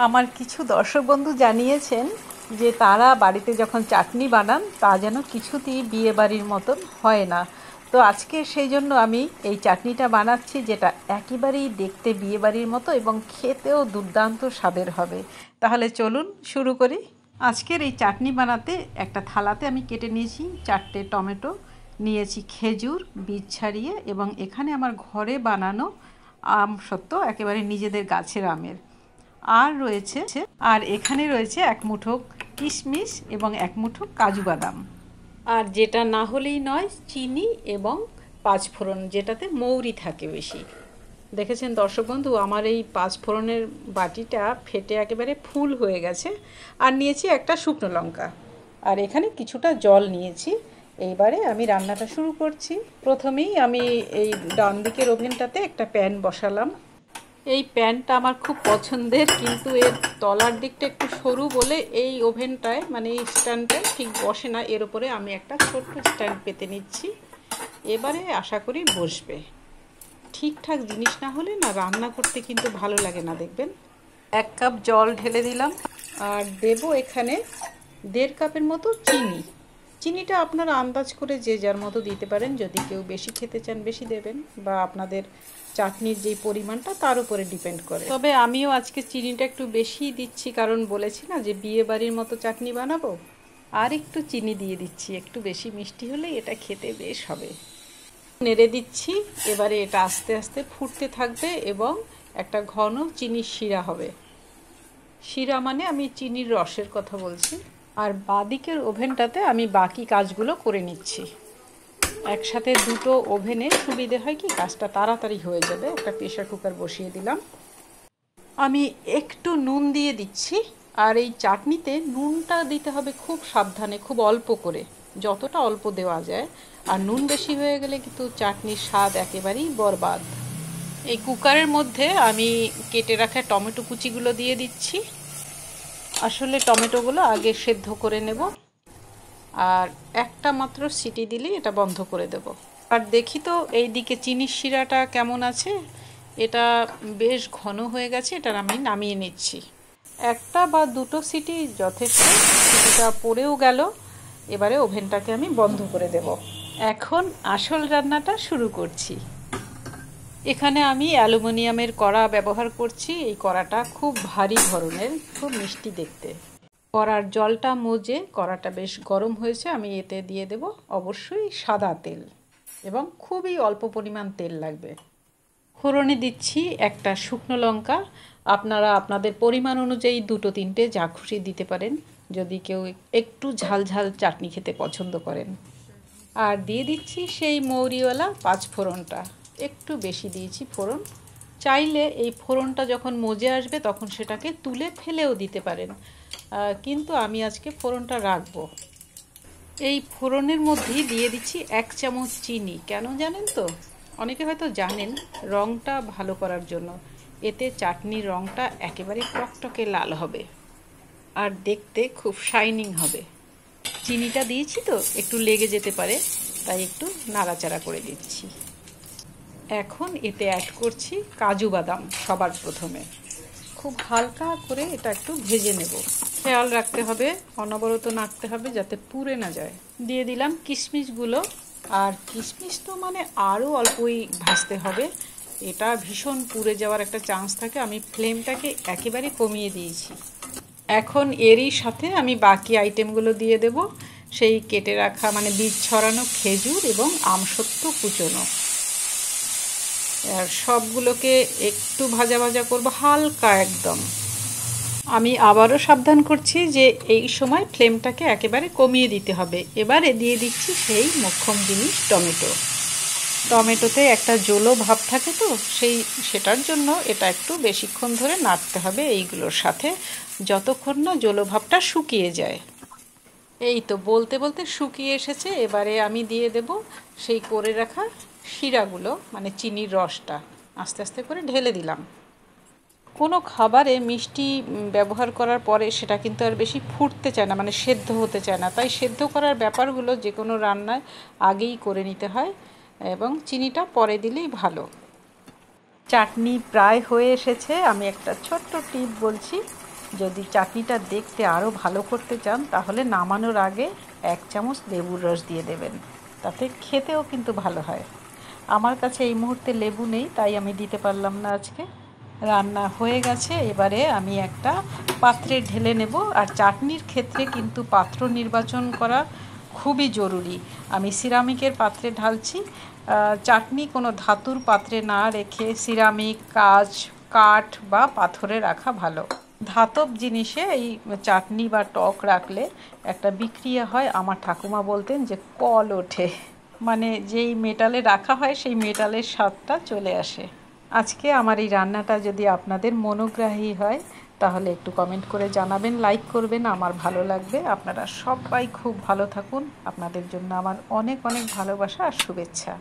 আমার কিছু দর্শক বন্ধু জানিয়েছেন যে তারা বাড়িতে যখন চাটনি বানান তা যেন কিছুতেই বিয়ে বাড়ির মতন হয় না। তো আজকে সেই জন্য আমি এই চাটনিটা বানাচ্ছি, যেটা একেবারেই দেখতে বিয়ে বাড়ির মতো এবং খেতেও দুর্দান্ত স্বাদের হবে। তাহলে চলুন শুরু করি। আজকের এই চাটনি বানাতে একটা থালাতে আমি কেটে নিয়েছি 4টে টমেটো, নিয়েছি খেজুর বীজ ছাড়িয়ে, এবং এখানে আমার ঘরে বানানো আম সত্ত্ব, একেবারে নিজেদের গাছের আমের। আর এখানে রয়েছে 1 মুঠো কিশমিশ এবং 1 মুঠো কাজু বাদাম। আর যেটা না হলেই নয়, চিনি এবং 5 ফোড়ন, যেটাতে মৌরি থাকে বেশি। দেখেছেন দর্শক বন্ধু, আমার এই 5 ফোড়নের বাটিটা ফেটে একেবারে ফুল হয়ে গেছে। আর নিয়েছি একটা শুকনো লঙ্কা, আর এখানে কিছুটা জল নিয়েছি। এইবারে আমি রান্নাটা শুরু করছি। প্রথমেই আমি এই ডান দিকের ওভেনটাতে একটা প্যান বসালাম। এই প্যানটা আমার খুব পছন্দের, কিন্তু এর তলার দিকটা একটু সরু বলে এই ওভেনটায়, মানে এই স্ট্যান্ডটায় ঠিক বসে না। এর উপরে আমি একটা ছোট্ট স্ট্যান্ড পেতে নিচ্ছি। এবারে আশা করি বসবে। ঠিকঠাক জিনিস না হলে না রান্না করতে কিন্তু ভালো লাগে না। দেখবেন 1 কাপ জল ঢেলে দিলাম, আর দেব এখানে 1.5 কাপের মতো চিনি। চিনিটা আপনারা আন্দাজ করে যে যার মতো দিতে পারেন। যদি কেউ বেশি খেতে চান বেশি দেবেন, বা আপনাদের চাটনির যেই পরিমাণটা তার উপরে ডিপেন্ড করে। তবে আমিও আজকে চিনিটা একটু বেশি দিচ্ছি, কারণ বলেছি না যে বিয়ে বাড়ির মতো চাটনি বানাবো। আর একটু চিনি দিয়ে দিচ্ছি, একটু বেশি মিষ্টি হলেই এটা খেতে বেশ হবে। নেড়ে দিচ্ছি। এবারে এটা আস্তে আস্তে ফুটতে থাকবে এবং একটা ঘন চিনির শিরা হবে। শিরা মানে আমি চিনির রসের কথা বলছি। আর বাদিকের ওভেনটাতে আমি বাকি কাজগুলো করে নিচ্ছি। একসাথে দুটো ওভেনে সুবিধে হয় কি, কাজটা তাড়াতাড়ি হয়ে যাবে। একটা প্রেসার কুকার বসিয়ে দিলাম। আমি একটু নুন দিয়ে দিচ্ছি। আর এই চাটনিতে নুনটা দিতে হবে খুব সাবধানে, খুব অল্প করে, যতটা অল্প দেওয়া যায়। আর নুন বেশি হয়ে গেলে কিন্তু চাটনির স্বাদ একেবারেই বরবাদ। এই কুকারের মধ্যে আমি কেটে রাখা টমেটো কুচিগুলো দিয়ে দিচ্ছি। আসলে টমেটোগুলো আগে সেদ্ধ করে নেব, আর একটা মাত্র সিটি দিলেই এটা বন্ধ করে দেব। আর দেখি তো এই দিকে চিনির শিরাটা কেমন আছে। এটা বেশ ঘন হয়ে গেছে, এটা আমি নামিয়ে নিচ্ছি। একটা বা দুটো সিটি যথেষ্ট। সিটিটা পড়েও গেল। এবারে ওভেনটাকে আমি বন্ধ করে দেব। এখন আসল রান্নাটা শুরু করছি। এখানে আমি অ্যালুমিনিয়ামের কড়া ব্যবহার করছি। এই কড়াটা খুব ভারী ধরনের, খুব মিষ্টি দেখতে। কড়ার জলটা মজে কড়াটা বেশ গরম হয়েছে। আমি এতে দিয়ে দেব অবশ্যই সাদা তেল, এবং খুবই অল্প পরিমাণ তেল লাগবে। ফোড়নে দিচ্ছি একটা শুকনো লঙ্কা। আপনারা আপনাদের পরিমাণ অনুযায়ী 2-3টে যা খুশি দিতে পারেন, যদি কেউ একটু ঝাল ঝাল চাটনি খেতে পছন্দ করেন। আর দিয়ে দিচ্ছি সেই মৌরিওয়ালা 5 ফোড়নটা। একটু বেশি দিয়েছি ফোড়ন। চাইলে এই ফোড়নটা যখন মজে আসবে তখন সেটাকে তুলে ফেলেও দিতে পারেন, কিন্তু আমি আজকে ফোড়নটা রাখবো। এই ফোড়নের মধ্যেই দিয়ে দিচ্ছি 1 চামচ চিনি। কেন জানেন তো? অনেকে হয়তো জানেন, রঙটা ভালো করার জন্য। এতে চাটনির রঙটা একেবারে টকটকে লাল হবে, আর দেখতে খুব শাইনিং হবে। চিনিটা দিয়েছি তো একটু লেগে যেতে পারে, তাই একটু নাড়াচাড়া করে দিচ্ছি। এখন এতে অ্যাড করছি কাজু বাদাম। সবার প্রথমে খুব হালকা করে এটা একটু ভেজে নেব। খেয়াল রাখতে হবে, অনবরত নাড়তে হবে যাতে পুড়ে না যায়। দিয়ে দিলাম কিশমিশগুলো। আর কিশমিশ তো মানে আরও অল্পই ভাজতে হবে, এটা ভীষণ পুড়ে যাওয়ার একটা চান্স থাকে। আমি ফ্লেমটাকে একেবারে কমিয়ে দিয়েছি। এখন এরই সাথে আমি বাকি আইটেমগুলো দিয়ে দেব। সেই কেটে রাখা, মানে বীজ ছড়ানো খেজুর এবং আমসত্ত্ব কুচোনো। আর সবগুলোকে একটু ভাজা ভাজা করব, হালকা একদম। আমি আবারও সাবধান করছি যে এই সময় ফ্লেমটাকে একেবারে কমিয়ে দিতে হবে। এবারে দিয়ে দিচ্ছি সেই মোক্ষম জিনিস, টমেটো। টমেটোতে একটা জলো ভাব থাকে তো, সেটার জন্য এটা একটু বেশিক্ষণ ধরে নাড়তে হবে এইগুলোর সাথে, যতক্ষণ না জলো ভাবটা শুকিয়ে যায়। এই তো বলতে বলতে শুকিয়ে এসেছে। এবারে আমি দিয়ে দেব সেই করে রাখা শিরাগুলো, মানে চিনির রসটা আস্তে আস্তে করে ঢেলে দিলাম। কোনো খাবারে মিষ্টি ব্যবহার করার পরে সেটা কিন্তু আর বেশি ফুটতে চায় না, মানে সেদ্ধ হতে চায় না। তাই সেদ্ধ করার ব্যাপারগুলো যে কোনো রান্নায় আগেই করে নিতে হয়, এবং চিনিটা পরে দিলেই ভালো। চাটনি প্রায় হয়ে এসেছে। আমি একটা ছোট্ট টিপ বলছি, যদি চাটনিটা দেখতে আরও ভালো করতে চান তাহলে নামানোর আগে 1 চামচ লেবুর রস দিয়ে দেবেন, তাতে খেতেও কিন্তু ভালো হয়। আমার কাছে এই মুহূর্তে লেবু নেই, তাই আমি দিতে পারলাম না আজকে। রান্না হয়ে গেছে, এবারে আমি একটা পাত্রে ঢেলে নেব। আর চাটনির ক্ষেত্রে কিন্তু পাত্র নির্বাচন করা খুবই জরুরি। আমি সিরামিকের পাত্রে ঢালছি। চাটনি কোনো ধাতুর পাত্রে না রেখে সিরামিক, কাঁচ, কাঠ বা পাথরে রাখা ভালো। ধাতব জিনিসে এই চাটনি বা টক রাখলে একটা বিক্রিয়া হয়। আমার ঠাকুমা বলতেন যে কল ওঠে, মানে যেই মেটালে রাখা হয় সেই মেটালের স্বাদটা চলে আসে। আজকে আমার এই রান্নাটা যদি আপনাদের মনোগ্রাহী হয় তাহলে একটু কমেন্ট করে জানাবেন, লাইক করবেন, আমার ভালো লাগবে। আপনারা সবাই খুব ভালো থাকুন। আপনাদের জন্য আমার অনেক অনেক ভালোবাসা আর শুভেচ্ছা।